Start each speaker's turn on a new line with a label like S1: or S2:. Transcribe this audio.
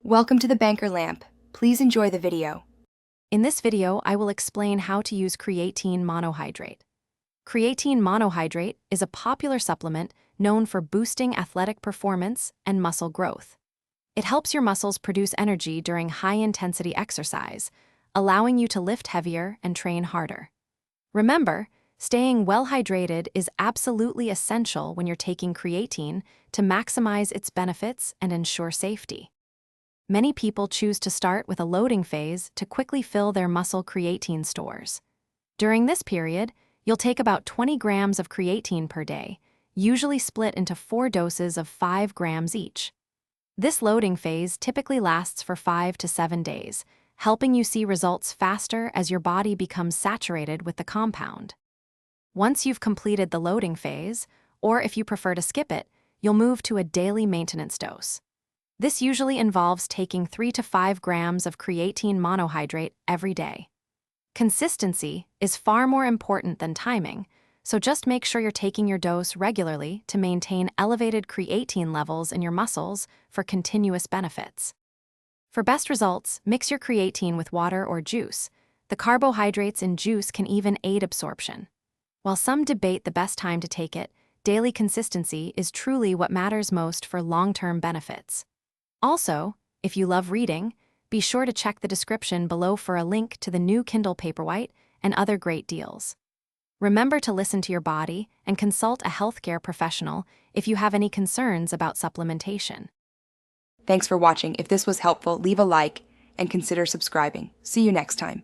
S1: Welcome to the Banker Lamp. Please enjoy the video.
S2: In this video, I will explain how to use creatine monohydrate. Creatine monohydrate is a popular supplement known for boosting athletic performance and muscle growth. It helps your muscles produce energy during high-intensity exercise, allowing you to lift heavier and train harder. Remember, staying well hydrated is absolutely essential when you're taking creatine to maximize its benefits and ensure safety. Many people choose to start with a loading phase to quickly fill their muscle creatine stores. During this period, you'll take about 20 grams of creatine per day, usually split into 4 doses of 5 grams each. This loading phase typically lasts for 5 to 7 days, helping you see results faster as your body becomes saturated with the compound. Once you've completed the loading phase, or if you prefer to skip it, you'll move to a daily maintenance dose. This usually involves taking 3 to 5 grams of creatine monohydrate every day. Consistency is far more important than timing, so just make sure you're taking your dose regularly to maintain elevated creatine levels in your muscles for continuous benefits. For best results, mix your creatine with water or juice. The carbohydrates in juice can even aid absorption. While some debate the best time to take it, daily consistency is truly what matters most for long-term benefits. Also, if you love reading, be sure to check the description below for a link to the new Kindle Paperwhite and other great deals. Remember to listen to your body and consult a healthcare professional if you have any concerns about supplementation.
S1: Thanks for watching. If this was helpful, leave a like and consider subscribing. See you next time.